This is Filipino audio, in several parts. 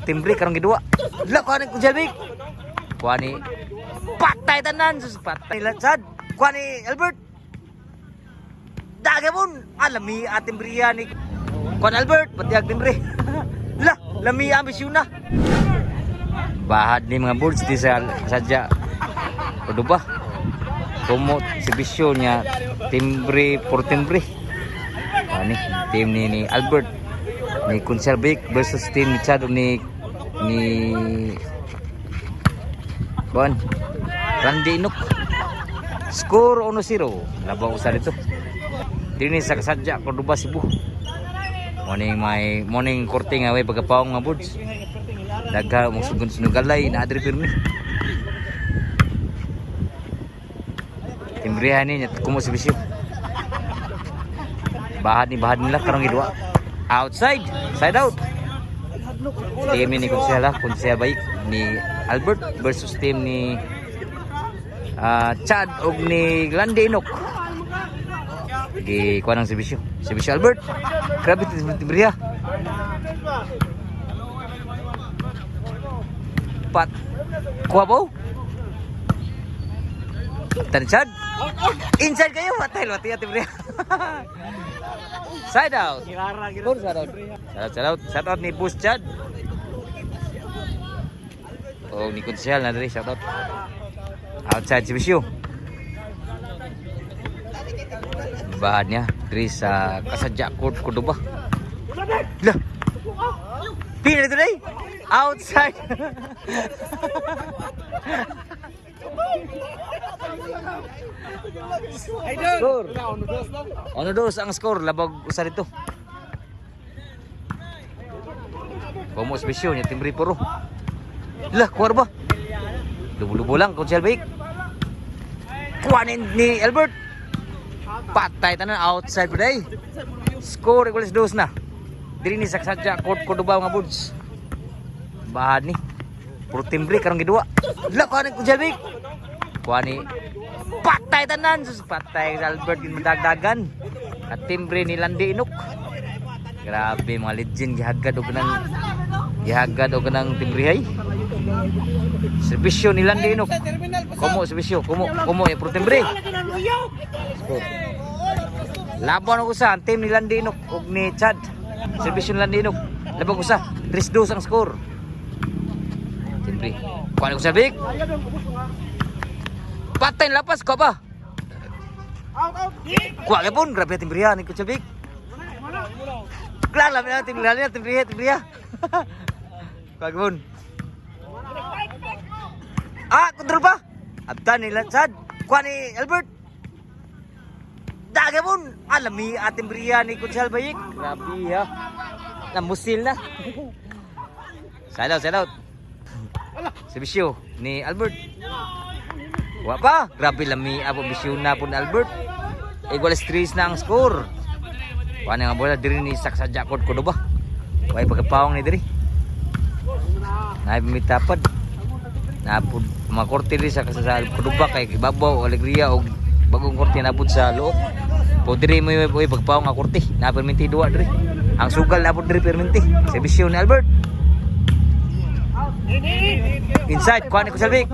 timbre karong gidua. La kuan ko Jelbik. Kuan ni patay tanan sus patay latsad. Kuan ni Albert. Dagabon alami atimbriya ni kuan Albert patiag timbre. La lami ambisyon na. Bahad ni mga birds di sa sadya. Kudu ba? Kumot si bisyo niya timbre por timbre. Ani team ni Albert ni Conservic versus team ni Chad ni Kuan Randy Inok. Score 1-0 labaw usa dito. Dini sa kasadya Cordoba Cebu. Morning korting away pagkapawong mga birds. Daga mo sunugalay na adri pirmi. Timbrihan ni kumo si bisyo. Bahad nila karong gidua. Outside, side out. Team ni Konsehal Baik ni Albert versus team ni Chad og ni Glande Inok. Di kuanang si bisyo Albert. Grabe timbriha. Pat kuwabaw. Chad. Inside kayo, matay timbriha. Side out. Side out ni Bus Chad. Oh, ni Konsehal na diri shout out. Outside si Bisyo. Bahad niya diri sa kasadya court Cordoba. Lah. Pin dito dai. Outside. Score. Ono dos ang score labag usa dito. Pomos Bisyo nya timbre puro. Lah kuwar ba? Lubo-lubo lang Konsehal Baik. Kuanin ni Albert. Patay tanan outside pa day. Score equals dos na. Diri ni saksadya court Cordoba mga birds. Bahad ni puro timbre karong gidua. Lah kuanin Konsehal Baik. Kuani patay tanan sus patay Albert din madagdagan at timbre ni Landi Inok. Grabe mga legend gihagad og kanang timbrihay. Serbisyo ni Landi Inok. Komo serbisyo, komo ya pro timbre. Laban og usa ang team ni Landi Inok og ni Chad. Serbisyo ni Landi Inok. Labag usa 3-2 ang score. Timbre. Kuani ko sabik. Patay lapas ko ba? Kuha ka pun, grabe timbriya ni Kuchabik. Klang lang na timbriya. Kuha ka pun. Kontrol pa. Abtan nila Chad. Kuha ni Albert. Daga pun, alami timbriya ni Konsehal Baik. Grabe ha. Namusil na. Side out. Sebisyo ni Albert. Wa pa, grabe lami apo bisyo na pun Albert. Equals 3 na ang score. Wa na nga bola diri ni saksadya court Cordoba. Way pagkapawong ni diri. Naay mitapad. Napud mga korte diri sa Cordoba kay ibabaw alegria og bagong korte napud sa loob. Po diri mo pagkapawong nga korte. Na perminti duwa diri. Ang sugal napud diri perminti. Sa bisyo ni Albert. Inside kuan ni Kusalvik.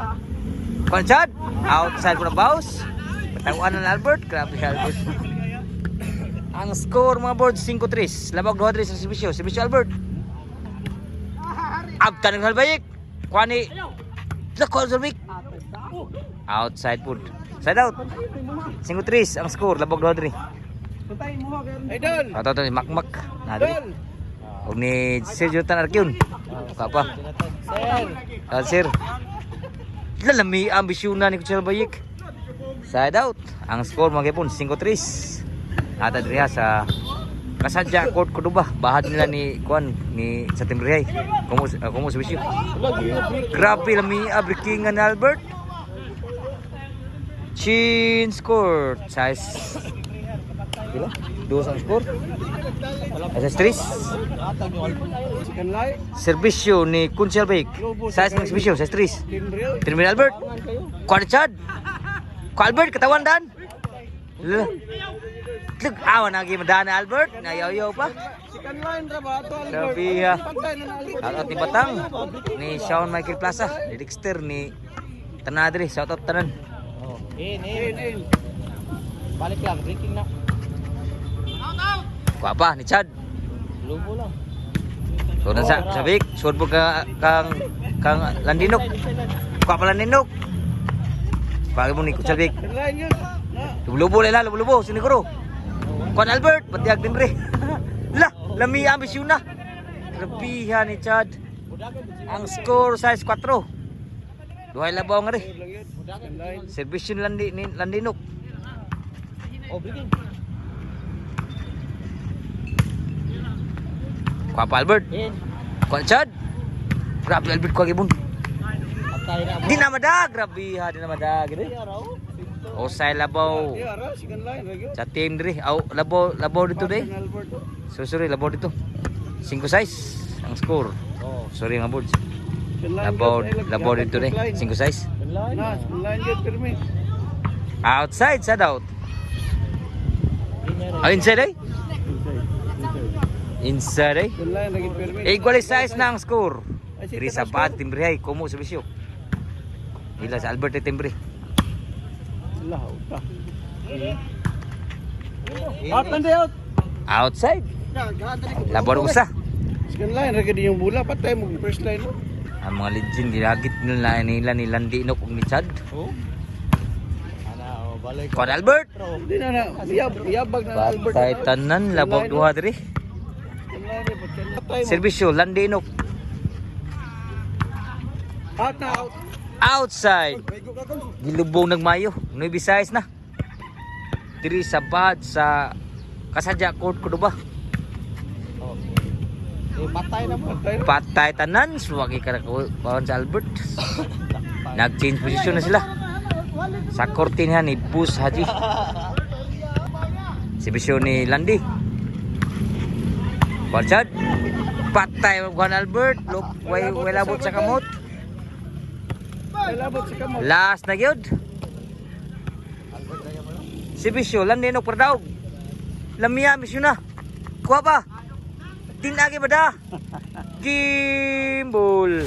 Kuan Chad. Outside ko na bounce. Pataguan ng Albert. Grabe si Albert. Ang score mga boards 5-3. Labag 2-3 sa Sibisyo Albert. Abtan ng Halbayik. Kuani. Kuan Salvik. Outside food. Side out. 5-3 ang score. Labag 2-3. Idol. Ni Makmak. Idol. Huwag ni Sir Jonathan Arkion. Kapa. Sir. Lalami ambisyon na ni Konsehal Baik. Side out. Ang score mga kipon 5-3. At adriha sa kasadya court Cordoba. Bahad nila ni Kuan ni sa timbrihay. Kumo sa bisyo. Grabe lami breakingan ni Albert. Chin score size. Pila? 2 ang score. SS3. Serbisyo ni Konsehal Baik. Size ng serbisyo, size 3. Timbre Albert. Kuan Chad. Kuan Albert katawan dan. Awan lagi madana Albert. Nayaw-yaw pa. Second line ra ba to Albert? Grabe ha. Pantay na Albert. Shoutout ni Batang, ni Sean Michael Plaza, ni Dexter, ni Tanadri. Shoutout tanan. Oh, In. Balik lang, drinking na. Kuha pa ni Chad. Lubo lang. So na sa Vic, sure po kang Landinok. Kuha pa Landinok. Pagi mo ni Kuchal Vic. Second line yun. Lubo lela, lubo siniguro. Kuan Albert, patiag din bre. La, lami ambisyon na. Grabihan ni Chad. Ang score size 4. Duhay labaw nga rin. Second line. Servisyon Landinok. Oh, breaking. Kuha pa Albert. In. Kuha Chad. Grabe Albert kuha gibon. Atay na. Di na madag. Grabe ha, di na madag. Osay labaw. Yeah, ra second line ra gyud. Sa team diri. Aw, labaw dito deh. Albert. Sorry, labaw dito. 5-6 ang score. Oh, Sorry mga boards. Second line Labaw gyud. dito deh. 5-6. line. Na, second line gyud permi. Outside sa out. Oh, inside eh? Inside eh? Second line ra gyud permi. Equalize na ang score. Diri sa bad timbre ay kumo sa bisyo. Ila sa Albert ay timbre. Lahaw ka. Out and out. Outside. Labaw usa. Second line ra gyud yung bola patay mo first line no. Ang mga legend gilagit nila ni Landinok ug ni Chad. Oh. Ana, oh, balik. Kuan Albert. Di na yabag na Albert. Patay tanan labaw duha diri. Second line ra patay mo. Servisyo Landinok. Out na out. Outside. Gilubong nagmayo. Noy Visayas na. Diri sa bad sa Kasadya Court kuno ba? Oh. Eh, patay na mo. Patay tanan suwagi ka bawon sa Albert. Nag-change position na sila. Sa kortinhan ni Bus Haji. Si Bisyo ni Landi. Balchad. Patay Juan Albert. Way labot sa kamot. Labot sa kamot. Last na gyud. Si Bisyo Landinok perdaog. Lamia misyon na. Kuha pa. Tinagi ba da? Gimbal.